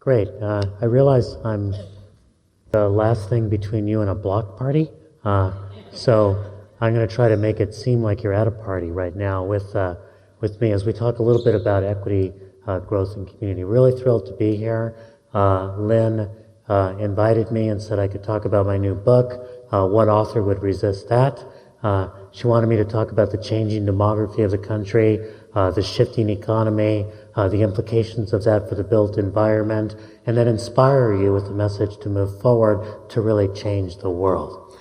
Great. I realize I'm the last thing between you and a block party, so I'm going to try to make it seem like you're at a party right now with me as we talk a little bit about equity, growth, and community. Really thrilled to be here. Lynn invited me and said I could talk about my new book. What author would resist that? She wanted me to talk about the changing demography of the country, the shifting economy, the implications of that for the built environment, and then inspire you with a message to move forward to really change the world.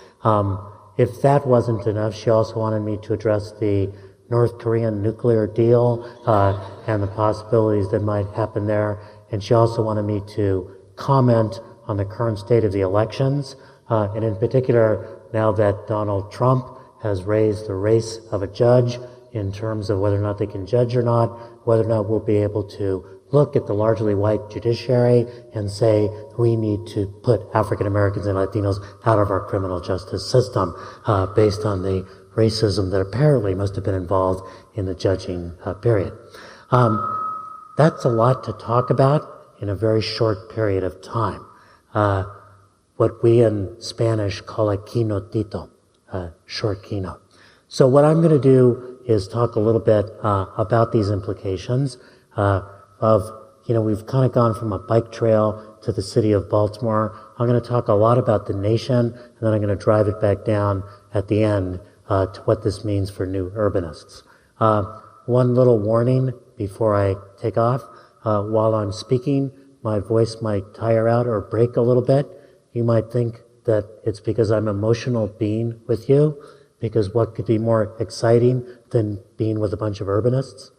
If that wasn't enough, she also wanted me to address the North Korean nuclear deal and the possibilities that might happen there. And she also wanted me to comment on the current state of the elections, and in particular, now that Donald Trump has raised the race of a judge in terms of whether or not they can judge or not, whether or not we'll be able to look at the largely white judiciary and say we need to put African Americans and Latinos out of our criminal justice system based on the racism that apparently must have been involved in the judging period. That's a lot to talk about in a very short period of time. What we in Spanish call a keynoteito, short keynote. So what I'm going to do is talk a little bit about these implications we've kind of gone from a bike trail to the city of Baltimore. I'm going to talk a lot about the nation, and then I'm going to drive it back down at the end to what this means for new urbanists. One little warning before I take off. While I'm speaking, my voice might tire out or break a little bit. You might think that it's because I'm an emotional being with you, because what could be more exciting than being with a bunch of urbanists?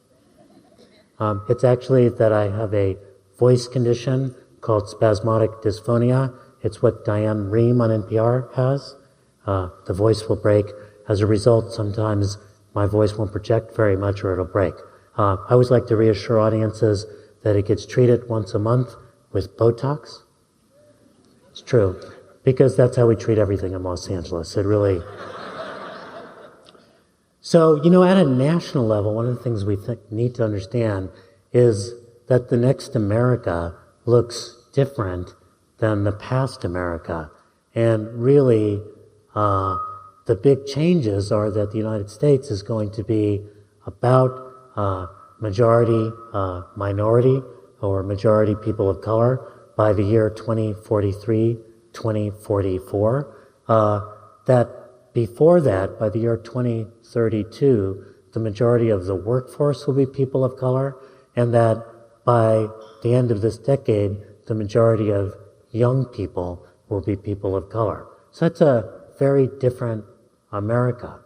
It's actually that I have a voice condition called spasmodic dysphonia. It's what Diane Rehm on NPR has. The voice will break. As a result, sometimes my voice won't project very much or it'll break. I always like to reassure audiences that it gets treated once a month with Botox. It's true, because that's how we treat everything in Los Angeles. It really... So, at a national level, one of the things we need to understand is that the next America looks different than the past America. And really, the big changes are that the United States is going to be about majority minority or majority people of color by the year 2043, 2044. That before that, by the year 2032, the majority of the workforce will be people of color, and that by the end of this decade, the majority of young people will be people of color. So that's a very different America.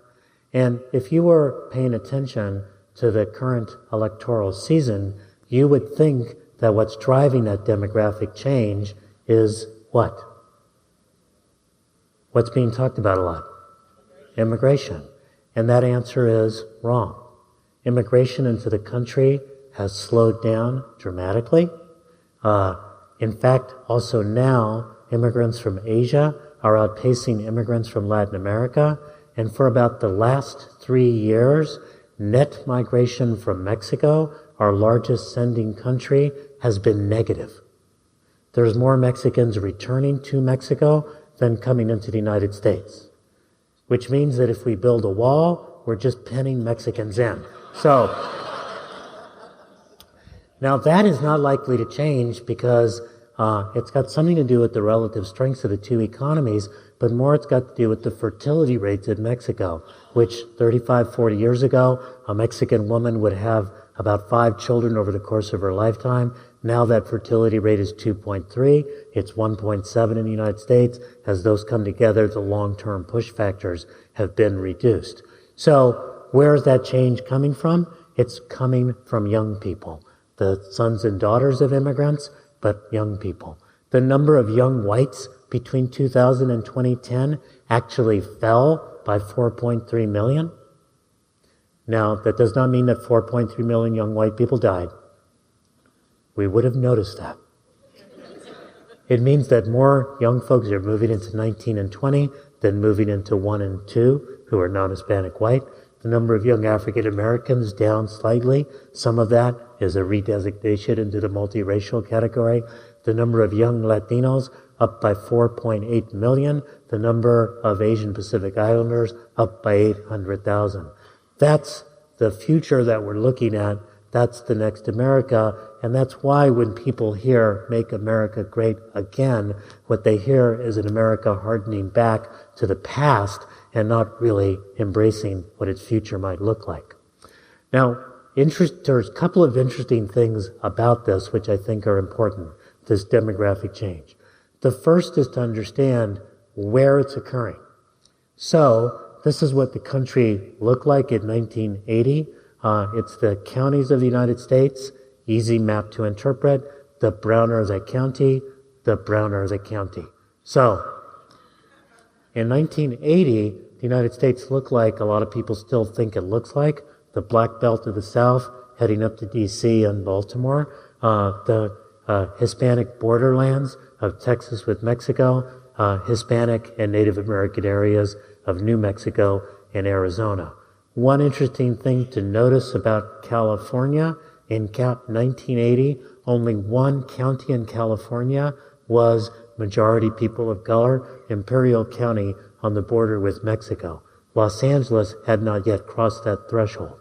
And if you were paying attention to the current electoral season, you would think that what's driving that demographic change is what? What's being talked about a lot? Immigration. And that answer is wrong. Immigration into the country has slowed down dramatically. In fact, also now, immigrants from Asia are outpacing immigrants from Latin America. And for about the last 3 years, net migration from Mexico, our largest sending country, has been negative. There's more Mexicans returning to Mexico than coming into the United States. Which means that if we build a wall, we're just penning Mexicans in. So, now that is not likely to change because it's got something to do with the relative strengths of the two economies, but more it's got to do with the fertility rates in Mexico, which 35, 40 years ago, a Mexican woman would have about 5 children over the course of her lifetime. Now that fertility rate is 2.3. It's 1.7 in the United States. As those come together, the long-term push factors have been reduced. So where is that change coming from? It's coming from young people, the sons and daughters of immigrants, but young people. The number of young whites between 2000 and 2010 actually fell by 4.3 million. Now, that does not mean that 4.3 million young white people died. We would have noticed that. It means that more young folks are moving into 19 and 20 than moving into 1 and 2, who are non-Hispanic white. The number of young African Americans down slightly. Some of that is a redesignation into the multiracial category. The number of young Latinos up by 4.8 million. The number of Asian Pacific Islanders up by 800,000. That's the future that we're looking at. That's the next America. And that's why when people hear "Make America Great Again," what they hear is an America hardening back to the past and not really embracing what its future might look like. Now, there's a couple of interesting things about this which I think are important, this demographic change. The first is to understand where it's occurring. So, this is what the country looked like in 1980. It's the counties of the United States, easy map to interpret. The browner is a county, the browner is a county. So, in 1980, the United States looked like a lot of people still think it looks like the Black Belt of the South, heading up to D.C. and Baltimore, the Hispanic borderlands of Texas with Mexico, Hispanic and Native American areas of New Mexico and Arizona. One interesting thing to notice about California, in 1980, only one county in California was majority people of color, Imperial County on the border with Mexico. Los Angeles had not yet crossed that threshold.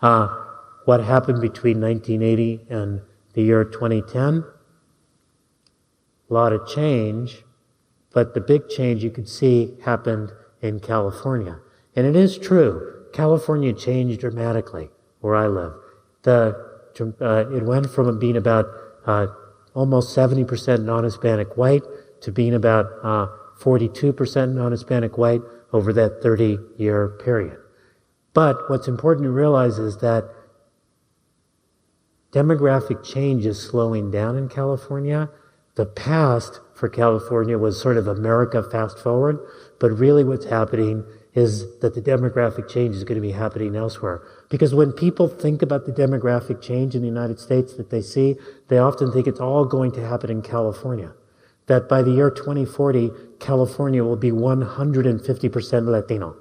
What happened between 1980 and the year 2010? A lot of change, but the big change you could see happened in California. And it is true, California changed dramatically where I live. It went from being about almost 70% non-Hispanic white to being about 42% non-Hispanic white over that 30-year period. But what's important to realize is that demographic change is slowing down in California. The past for California was sort of America fast forward, but really what's happening is that the demographic change is going to be happening elsewhere. Because when people think about the demographic change in the United States that they see, they often think it's all going to happen in California. That by the year 2040, California will be 150% Latino.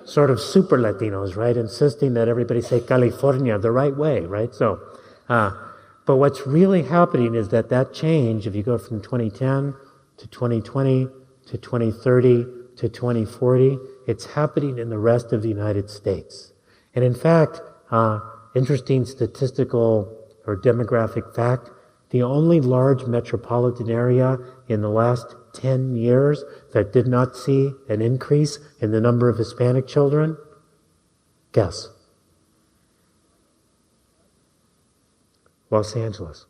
Sort of super Latinos, right? Insisting that everybody say California the right way, right? So, but what's really happening is that change, if you go from 2010 to 2020 to 2030 to 2040, it's happening in the rest of the United States. And in fact, interesting statistical or demographic fact, the only large metropolitan area in the last 10 years that did not see an increase in the number of Hispanic children, guess? Los Angeles.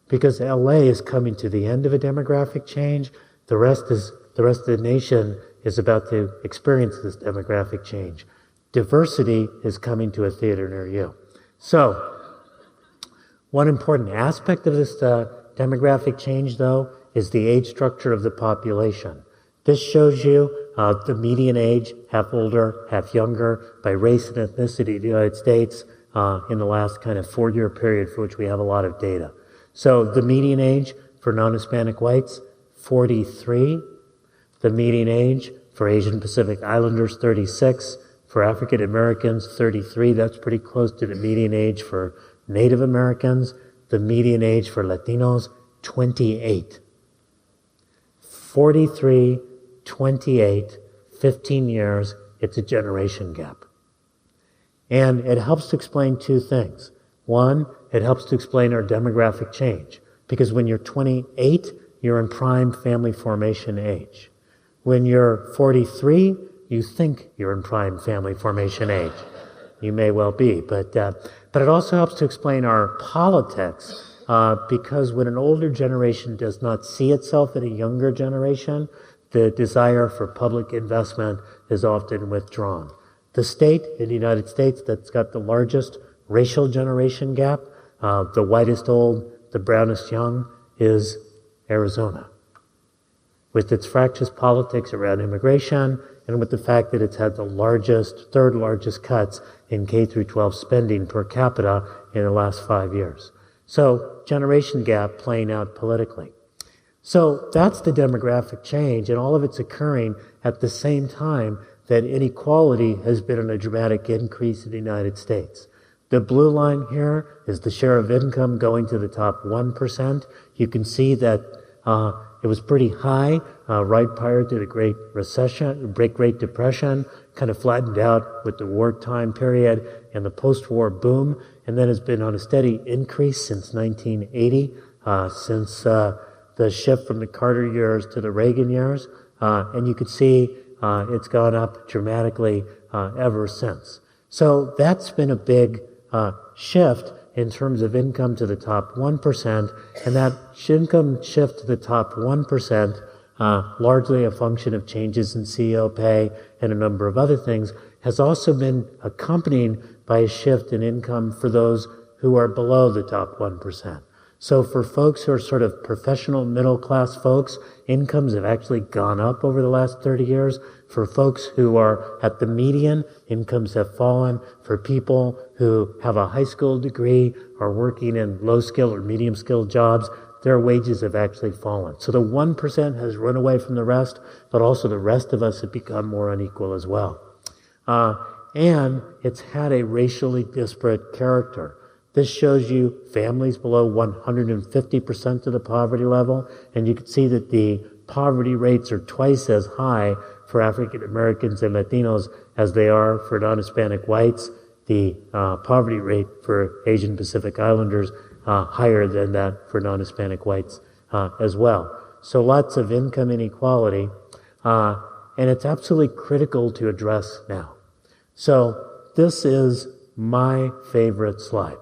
Because LA is coming to the end of a demographic change, the rest of the nation is about to experience this demographic change. Diversity is coming to a theater near you. So, one important aspect of this demographic change, though, is the age structure of the population. This shows you the median age, half older, half younger, by race and ethnicity in the United States in the last kind of 4-year period for which we have a lot of data. So the median age for non-Hispanic whites, 43. The median age for Asian Pacific Islanders, 36. For African Americans, 33. That's pretty close to the median age for Native Americans. The median age for Latinos, 28. 43, 28, 15 years, it's a generation gap. And it helps to explain two things. One, it helps to explain our demographic change. Because when you're 28, you're in prime family formation age. When you're 43, you think you're in prime family formation age. You may well be, but it also helps to explain our politics, because when an older generation does not see itself in a younger generation, the desire for public investment is often withdrawn. The state in the United States that's got the largest racial generation gap, the whitest old, the brownest young, is Arizona. With its fractious politics around immigration, and with the fact that it's had the third largest cuts in K through 12 spending per capita in the last 5 years. So, generation gap playing out politically. So, that's the demographic change, and all of it's occurring at the same time that inequality has been on a dramatic increase in the United States. The blue line here is the share of income going to the top 1%. You can see that it was pretty high right prior to the Great Depression, kind of flattened out with the wartime period and the post-war boom, and then has been on a steady increase since 1980, since the shift from the Carter years to the Reagan years, and you can see it's gone up dramatically ever since. So that's been a big shift in terms of income to the top 1%, and that income shift to the top 1%, largely a function of changes in CEO pay and a number of other things, has also been accompanied by a shift in income for those who are below the top 1%. So for folks who are sort of professional middle-class folks, incomes have actually gone up over the last 30 years. For folks who are at the median, incomes have fallen. For people who have a high school degree, are working in low-skill or medium-skill jobs, their wages have actually fallen. So the 1% has run away from the rest, but also the rest of us have become more unequal as well. And it's had a racially disparate character. This shows you families below 150% of the poverty level, and you can see that the poverty rates are twice as high for African Americans and Latinos as they are for non-Hispanic whites. The poverty rate for Asian Pacific Islanders higher than that for non-Hispanic whites as well. So lots of income inequality, and it's absolutely critical to address now. So this is my favorite slide.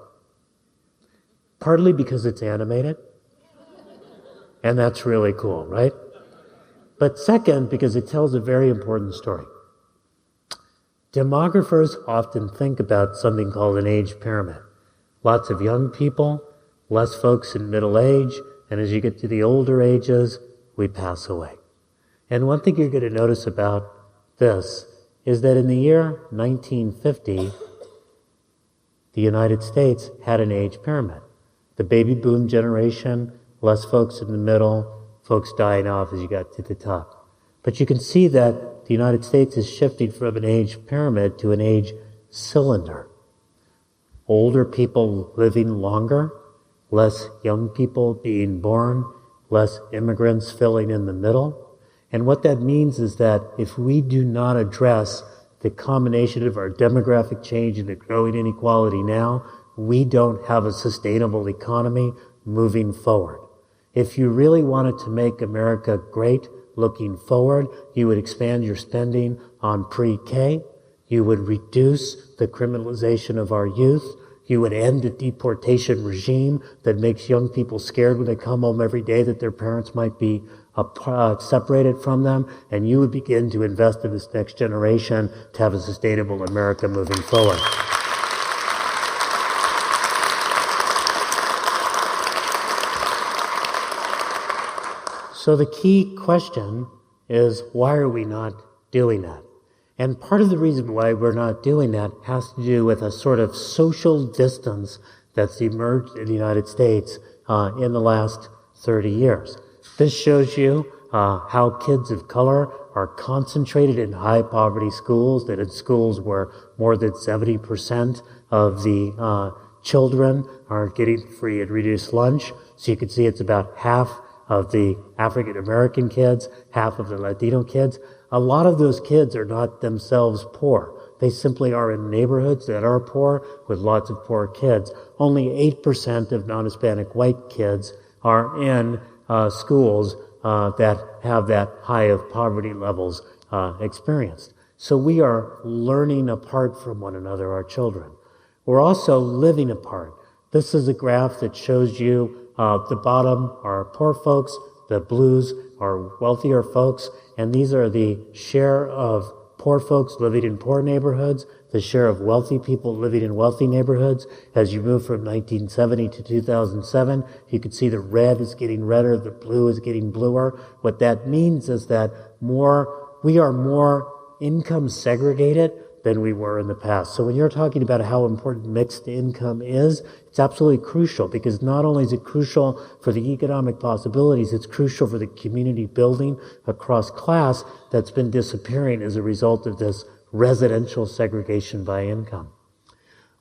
Partly because it's animated, and that's really cool, right? But second, because it tells a very important story. Demographers often think about something called an age pyramid. Lots of young people, less folks in middle age, and as you get to the older ages, we pass away. And one thing you're going to notice about this is that in the year 1950, the United States had an age pyramid. The baby boom generation, less folks in the middle, folks dying off as you got to the top. But you can see that the United States is shifting from an age pyramid to an age cylinder. Older people living longer, less young people being born, less immigrants filling in the middle. And what that means is that if we do not address the combination of our demographic change and the growing inequality now, we don't have a sustainable economy moving forward. If you really wanted to make America great looking forward, you would expand your spending on pre-K. You would reduce the criminalization of our youth. You would end the deportation regime that makes young people scared when they come home every day that their parents might be separated from them. And you would begin to invest in this next generation to have a sustainable America moving forward. So the key question is, why are we not doing that? And part of the reason why we're not doing that has to do with a sort of social distance that's emerged in the United States in the last 30 years. This shows you how kids of color are concentrated in high poverty schools, that in schools where more than 70% of the children are getting free and reduced lunch. So you can see it's about half of the African American kids, half of the Latino kids. A lot of those kids are not themselves poor. They simply are in neighborhoods that are poor with lots of poor kids. Only 8% of non-Hispanic white kids are in schools that have that high of poverty levels experienced. So we are learning apart from one another, our children. We're also living apart. This is a graph that shows you the bottom are poor folks, the blues are wealthier folks, and these are the share of poor folks living in poor neighborhoods, the share of wealthy people living in wealthy neighborhoods. As you move from 1970 to 2007, you can see the red is getting redder, the blue is getting bluer. What that means is that we are more income segregated than we were in the past. So when you're talking about how important mixed income is, it's absolutely crucial, because not only is it crucial for the economic possibilities, it's crucial for the community building across class that's been disappearing as a result of this residential segregation by income.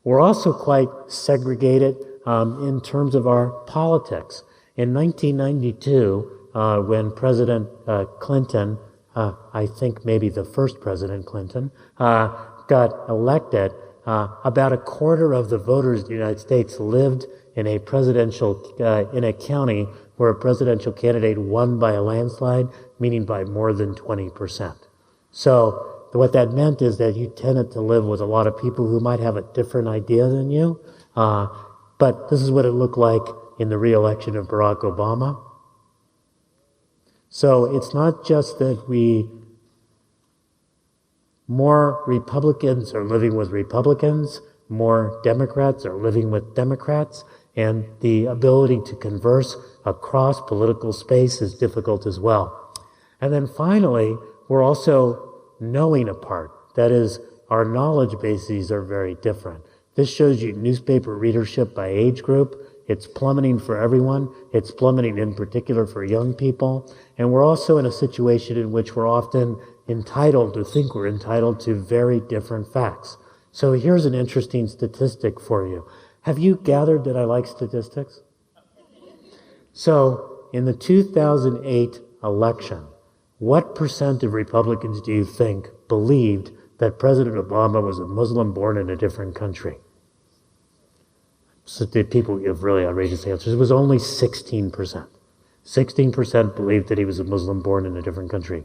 We're also quite segregated in terms of our politics. In 1992, when President Clinton, I think maybe the first President Clinton, got elected, about a quarter of the voters in the United States lived in a in a county where a presidential candidate won by a landslide, meaning by more than 20%. So what that meant is that you tended to live with a lot of people who might have a different idea than you. But this is what it looked like in the re-election of Barack Obama. So it's not just that more Republicans are living with Republicans, more Democrats are living with Democrats, and the ability to converse across political space is difficult as well. And then finally, we're also knowing apart. That is, our knowledge bases are very different. This shows you newspaper readership by age group. It's plummeting for everyone. It's plummeting in particular for young people. And we're also in a situation in which we're often entitled to think we're entitled to very different facts. So here's an interesting statistic for you. Have you gathered that I like statistics? So in the 2008 election, what percent of Republicans do you think believed that President Obama was a Muslim born in a different country? So the people give really outrageous answers. It was only 16%. 16% believed that he was a Muslim born in a different country.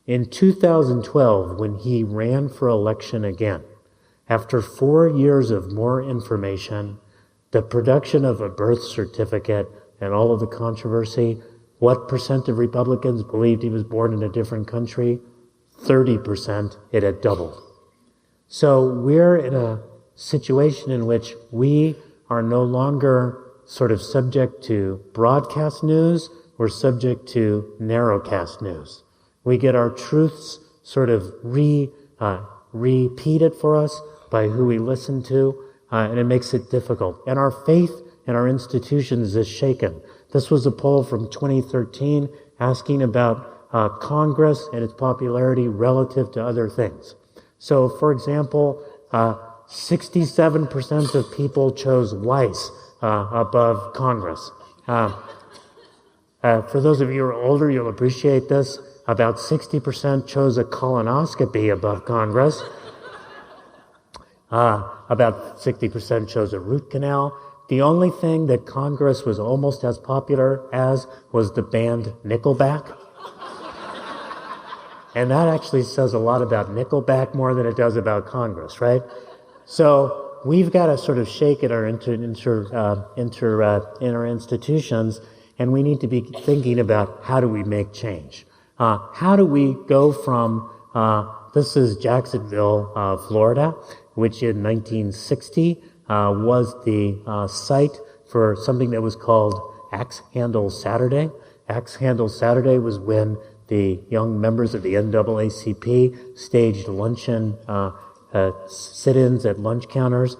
In 2012, when he ran for election again, after 4 years of more information, the production of a birth certificate and all of the controversy, what percent of Republicans believed he was born in a different country? 30%. It had doubled. So we're in a situation in which we are no longer sort of subject to broadcast news. We're subject to narrowcast news. We get our truths sort of repeated for us by who we listen to, and it makes it difficult. And our faith in our institutions is shaken. This was a poll from 2013 asking about Congress and its popularity relative to other things. So, for example, 67% of people chose lice above Congress. For those of you who are older, you'll appreciate this. About 60% chose a colonoscopy above Congress. About 60% chose a root canal. The only thing that Congress was almost as popular as was the band Nickelback. And that actually says a lot about Nickelback more than it does about Congress, right? So we've got to sort of shake at our in our institutions, and we need to be thinking about how do we make change. How do we go from, this is Jacksonville, Florida, which in 1960 was the site for something that was called Axe Handle Saturday. Axe Handle Saturday was when the young members of the NAACP staged luncheon sit-ins at lunch counters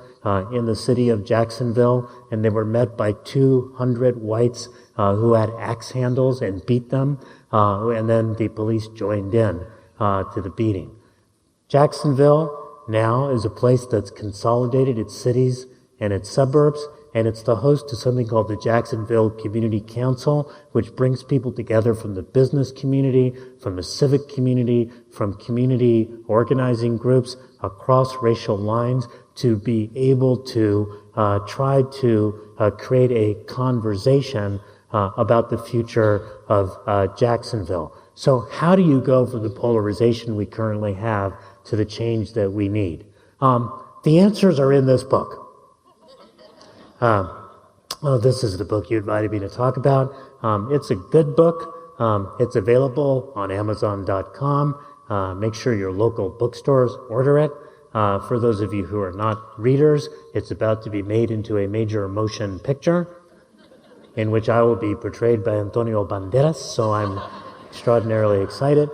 in the city of Jacksonville, and they were met by 200 whites who had axe handles and beat them, and then the police joined in to the beating. Jacksonville now is a place that's consolidated its cities and its suburbs, and it's the host to something called the Jacksonville Community Council, which brings people together from the business community, from the civic community, from community organizing groups across racial lines to be able to try to create a conversation about the future of Jacksonville. So how do you go from the polarization we currently have to the change that we need? The answers are in this book. This is the book you invited me to talk about. It's a good book. It's available on Amazon.com. Make sure your local bookstores order it. For those of you who are not readers, it's about to be made into a major motion picture in which I will be portrayed by Antonio Banderas, so I'm extraordinarily excited.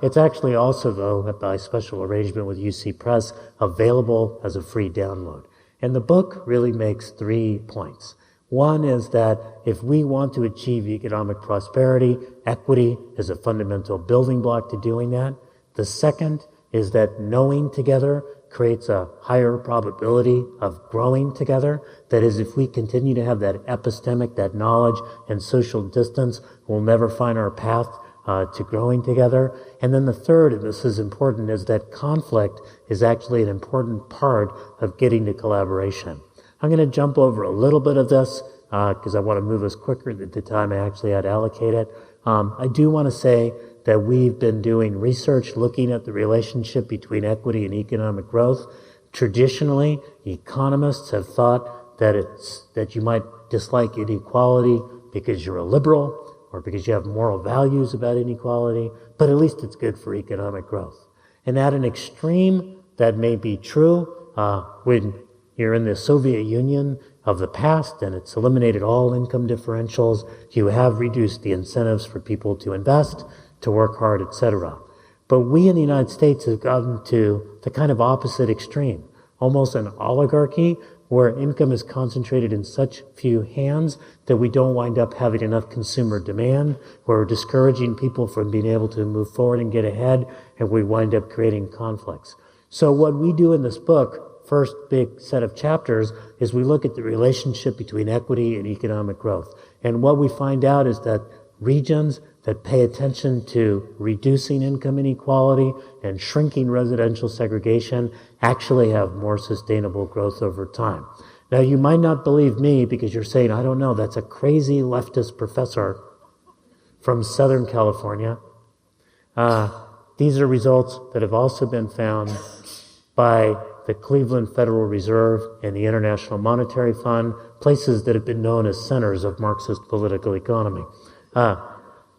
It's actually also, though, by special arrangement with UC Press, available as a free download. And the book really makes 3 points. One is that if we want to achieve economic prosperity, equity is a fundamental building block to doing that. The second is that knowing together creates a higher probability of growing together. That is, if we continue to have that epistemic, that knowledge and social distance, we'll never find our path to growing together. And then the third, and this is important, is that conflict is actually an important part of getting to collaboration. I'm going to jump over a little bit of this because I want to move us quicker than the time I actually had allocated. I do want to say that we've been doing research looking at the relationship between equity and economic growth. Traditionally, economists have thought that you might dislike inequality because you're a liberal or because you have moral values about inequality, but at least it's good for economic growth. And at an extreme, that may be true when you're in the Soviet Union of the past and it's eliminated all income differentials. You have reduced the incentives for people to invest, to work hard, etc. But we in the United States have gotten to the kind of opposite extreme, almost an oligarchy where income is concentrated in such few hands that we don't wind up having enough consumer demand. We're discouraging people from being able to move forward and get ahead, and we wind up creating conflicts. So what we do in this book, first big set of chapters, is we look at the relationship between equity and economic growth. And what we find out is that regions that pay attention to reducing income inequality and shrinking residential segregation actually have more sustainable growth over time. Now, you might not believe me because you're saying, I don't know, that's a crazy leftist professor from Southern California. These are results that have also been found by the Cleveland Federal Reserve and the International Monetary Fund, places that have been known as centers of Marxist political economy.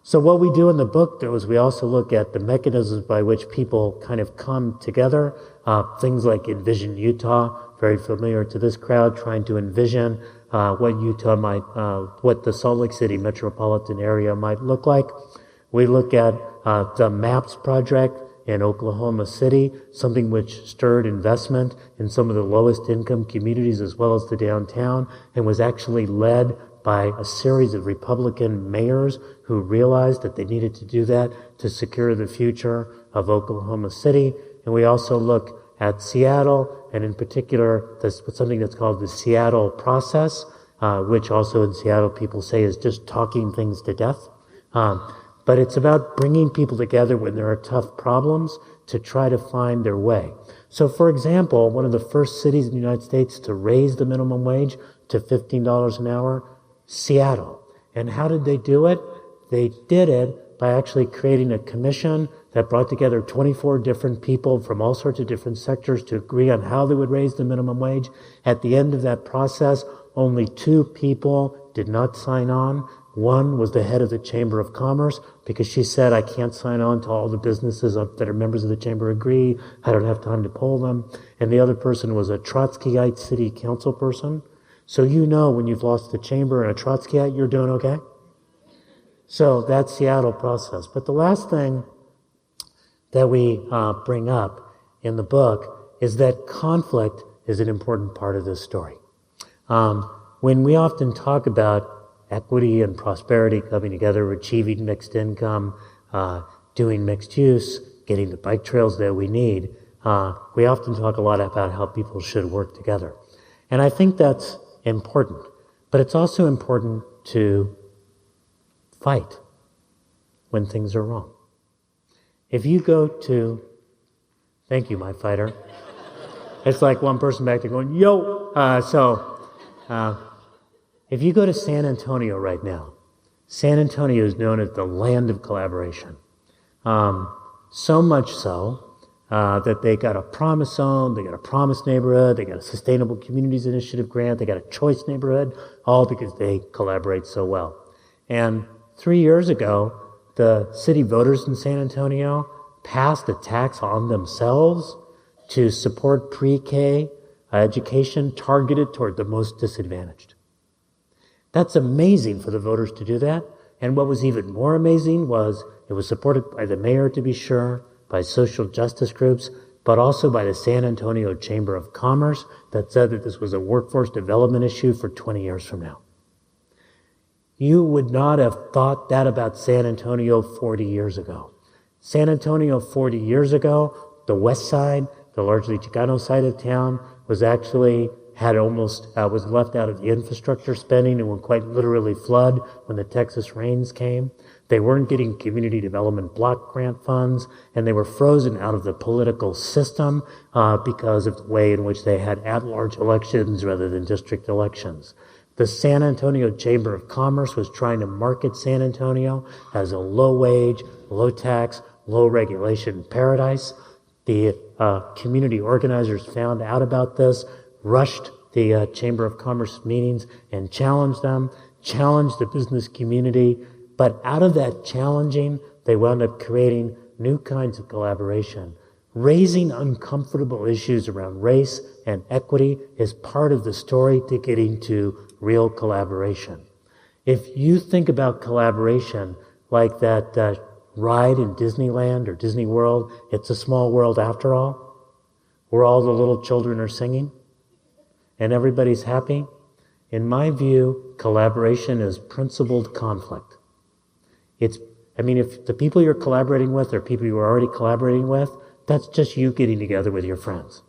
So what we do in the book, though, is we also look at the mechanisms by which people kind of come together. Things like Envision Utah, very familiar to this crowd, trying to envision what Utah might, what the Salt Lake City metropolitan area might look like. We look at the MAPS project in Oklahoma City, something which stirred investment in some of the lowest income communities as well as the downtown, and was actually led by a series of Republican mayors who realized that they needed to do that to secure the future of Oklahoma City. And we also look at Seattle, and in particular, something that's called the Seattle process, which also in Seattle people say is just talking things to death. But it's about bringing people together when there are tough problems to try to find their way. So, for example, one of the first cities in the United States to raise the minimum wage to $15 an hour, Seattle. And how did they do it? They did it by actually creating a commission that brought together 24 different people from all sorts of different sectors to agree on how they would raise the minimum wage. At the end of that process, only 2 people did not sign on. One was the head of the Chamber of Commerce because she said, I can't sign on to all the businesses that are members of the Chamber agree. I don't have time to poll them. And the other person was a Trotskyite city council person. So you know when you've lost the chamber and a Trotskyite, you're doing okay. So that's Seattle process. But the last thing that we bring up in the book is that conflict is an important part of this story. When we often talk about equity and prosperity coming together, achieving mixed income, doing mixed use, getting the bike trails that we need, we often talk a lot about how people should work together. And I think that's important. But it's also important to fight when things are wrong. If you go to, thank you, my fighter. It's like one person back there going, yo! If you go to San Antonio right now, San Antonio is known as the land of collaboration. So much so that they got a promise zone, they got a promise neighborhood, they got a Sustainable Communities Initiative grant, they got a choice neighborhood, all because they collaborate so well. And 3 years ago, the city voters in San Antonio passed a tax on themselves to support pre-K education targeted toward the most disadvantaged. That's amazing for the voters to do that And what was even more amazing was it was supported by the mayor, to be sure, by social justice groups, but also by the San Antonio Chamber of Commerce that said that this was a workforce development issue for 20 years from now. You would not have thought that about San Antonio 40 years ago. San Antonio 40 years ago, the west side, the largely Chicano side of town, was actually was left out of the infrastructure spending and would quite literally flood when the Texas rains came. They weren't getting community development block grant funds, and they were frozen out of the political system because of the way in which they had at-large elections rather than district elections. The San Antonio Chamber of Commerce was trying to market San Antonio as a low-wage, low-tax, low-regulation paradise. The community organizers found out about this, rushed the Chamber of Commerce meetings and challenged them, challenged the business community. But out of that challenging, they wound up creating new kinds of collaboration. Raising uncomfortable issues around race and equity is part of the story to getting to real collaboration. If you think about collaboration like that ride in Disneyland or Disney World, It's a Small World After All, where all the little children are singing and everybody's happy, in my view, collaboration is principled conflict. If the people you're collaborating with are people you are already collaborating with, that's just you getting together with your friends.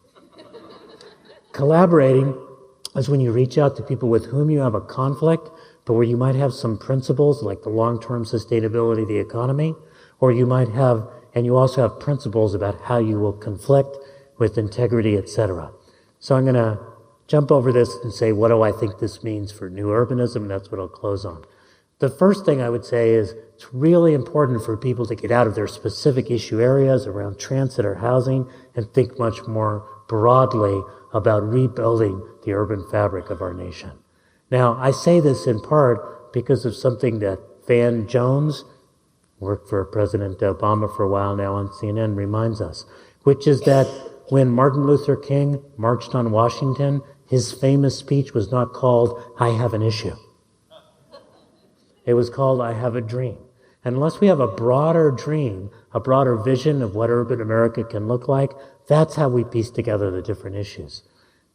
Collaborating is when you reach out to people with whom you have a conflict, but where you might have some principles like the long-term sustainability of the economy, or you might have, and you also have principles about how you will conflict with integrity, etc. So I'm going to jump over this and say, what do I think this means for new urbanism? That's what I'll close on. The first thing I would say is it's really important for people to get out of their specific issue areas around transit or housing and think much more broadly about rebuilding the urban fabric of our nation. Now, I say this in part because of something that Van Jones, worked for President Obama for a while now on CNN, reminds us, which is that when Martin Luther King marched on Washington, his famous speech was not called, "I have an issue." It was called, "I have a dream." And unless we have a broader dream, a broader vision of what urban America can look like, that's how we piece together the different issues.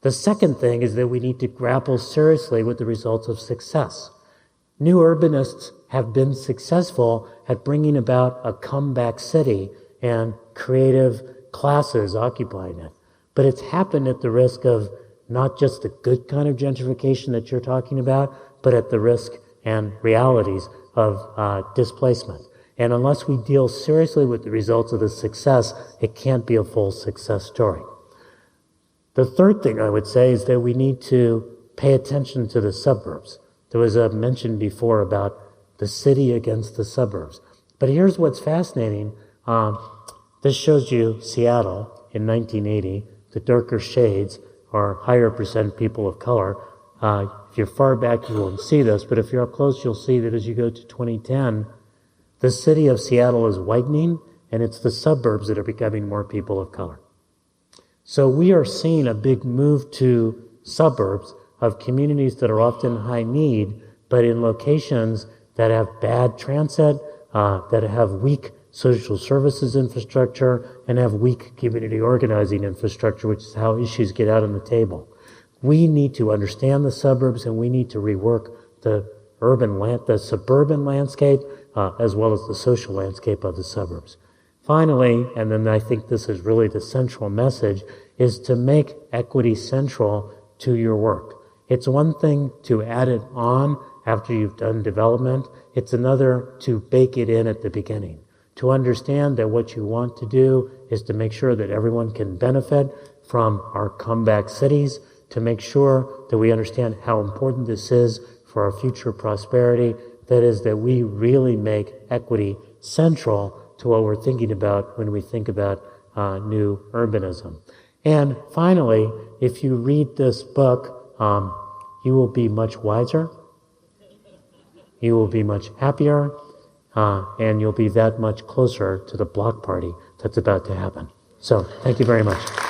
The second thing is that we need to grapple seriously with the results of success. New urbanists have been successful at bringing about a comeback city and creative classes occupying it. But it's happened at the risk of not just the good kind of gentrification that you're talking about, but at the risk and realities of displacement. And unless we deal seriously with the results of the success, it can't be a full success story. The third thing I would say is that we need to pay attention to the suburbs. There was a mention before about the city against the suburbs. But here's what's fascinating. This shows you Seattle in 1980. The darker shades are higher percent people of color. If you're far back, you won't see this, but if you're up close, you'll see that as you go to 2010, the city of Seattle is whitening, and it's the suburbs that are becoming more people of color. So we are seeing a big move to suburbs of communities that are often high need, but in locations that have bad transit, that have weak social services infrastructure, and have weak community organizing infrastructure, which is how issues get out on the table. We need to understand the suburbs, and we need to rework the suburban landscape, as well as the social landscape of the suburbs. Finally, and then I think this is really the central message, is to make equity central to your work. It's one thing to add it on after you've done development. It's another to bake it in at the beginning. To understand that what you want to do is to make sure that everyone can benefit from our comeback cities, to make sure that we understand how important this is for our future prosperity. That is, that we really make equity central to what we're thinking about when we think about new urbanism. And finally, if you read this book, you will be much wiser, you will be much happier, and you'll be that much closer to the block party that's about to happen. So, thank you very much.